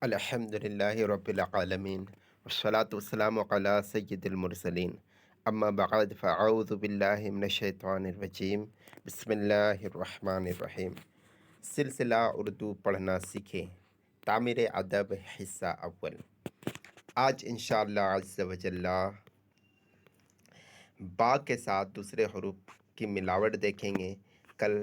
الحمدللہ رب العالمین والصلاة والسلام علی سید المرسلین اما بعد فاعوذ باللہ من الشیطان الرجیم بسم اللہ الرحمن الرحیم۔ سلسلہ اردو پڑھنا سیکھیں، تعمیر ادب حصہ اول۔ آج انشاءاللہ عز و جل با کے ساتھ دوسرے حروف کی ملاوٹ دیکھیں گے۔ کل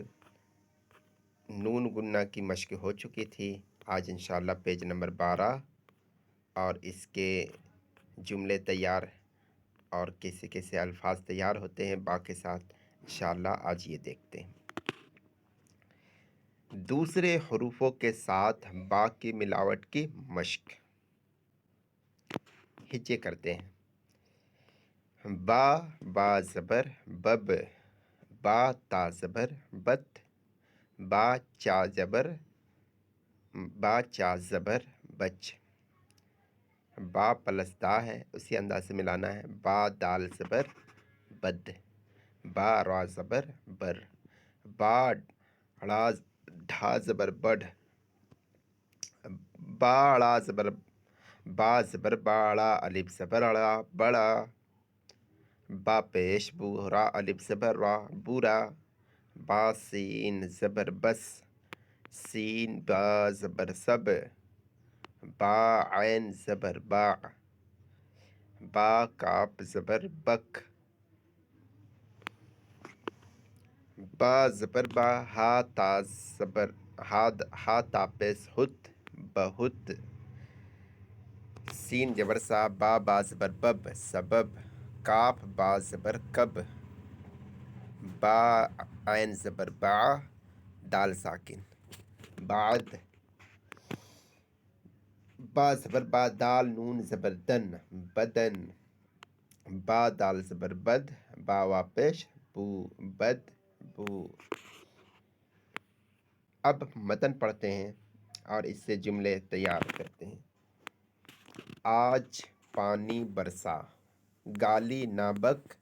نون گننا کی مشق ہو چکی تھی۔ آج انشاءاللہ پیج نمبر 12 اور اس کے جملے تیار اور کیسے کیسے الفاظ تیار ہوتے ہیں با کے ساتھ، انشاءاللہ آج یہ دیکھتے ہیں۔ دوسرے حروفوں کے ساتھ با کی ملاوٹ کی مشق۔ ہجے کرتے ہیں۔ با زبر بب، با تا زبر بت، با چا زبر بچ، با پلس دا ہے، اسی انداز سے ملانا ہے۔ با دال زبر بد، با را زبر بر، با ڈھا زبر بڑھ، با زبر باڑا الف زبر اڑا بڑا، با پیش بو را الف زبر را بورا، با سین زبر بس، سین با زبر سب، با عین زبر باع، با کاف زبر بک، با زبر با، ہا تا پیش ہت بہت، سین زبر سا، با زبر بب سبب، کاف با زبر کب، با عین زبر با، دال ساکن بعد، با زبر با دال نون زبر دن بدن، با دال زبر بد، با وا پیش بو بد بو۔ اب متن پڑھتے ہیں اور اس سے جملے تیار کرتے ہیں۔ آج پانی برسا، گالی نہ بک،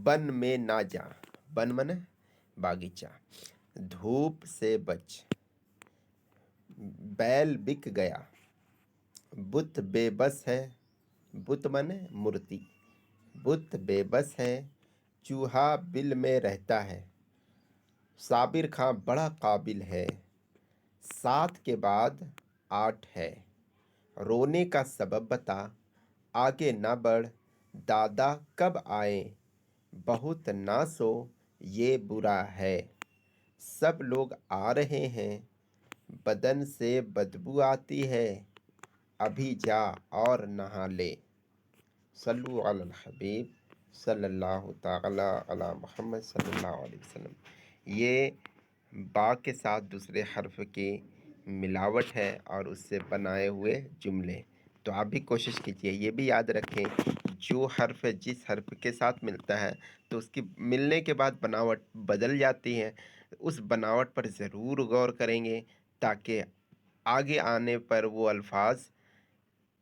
بن میں نہ جا، بن من باغیچہ، دھوپ سے بچ، بیل بک گیا، بت بے بس ہے، بت من مورتی، بت بے بس ہے، چوہا بل میں رہتا ہے، صابر خاں بڑا قابل ہے، 7 کے بعد 8 ہے، رونے کا سبب بتا، آگے نہ بڑھ، دادا کب آئیں، بہت نہ سو یہ برا ہے، سب لوگ آ رہے ہیں، بدن سے بدبو آتی ہے، ابھی جا اور نہا لے۔ صلو علی الحبیب صلی اللہ تعالی علی محمد صلی اللہ علیہ وسلم۔ یہ با کے ساتھ دوسرے حرف کی ملاوٹ ہے اور اس سے بنائے ہوئے جملے۔ تو آپ بھی کوشش کیجئے، یہ بھی یاد رکھیں جو حرف جس حرف کے ساتھ ملتا ہے تو اس کی ملنے کے بعد بناوٹ بدل جاتی ہے، اس بناوٹ پر ضرور غور کریں گے تاکہ آگے آنے پر وہ الفاظ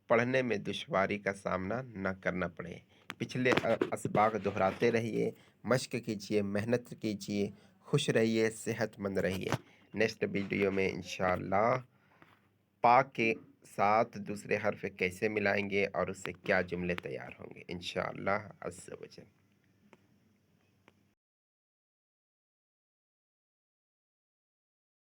پڑھنے میں دشواری کا سامنا نہ کرنا پڑے۔ پچھلے اسباق دہراتے رہیے، مشق کیجئے، محنت کیجئے، خوش رہیے، صحت مند رہیے۔ نیکسٹ ویڈیو میں انشاءاللہ پا کے ساتھ دوسرے حرف کیسے ملائیں گے اور اس سے کیا جملے تیار ہوں گے انشاءاللہ عز و جل۔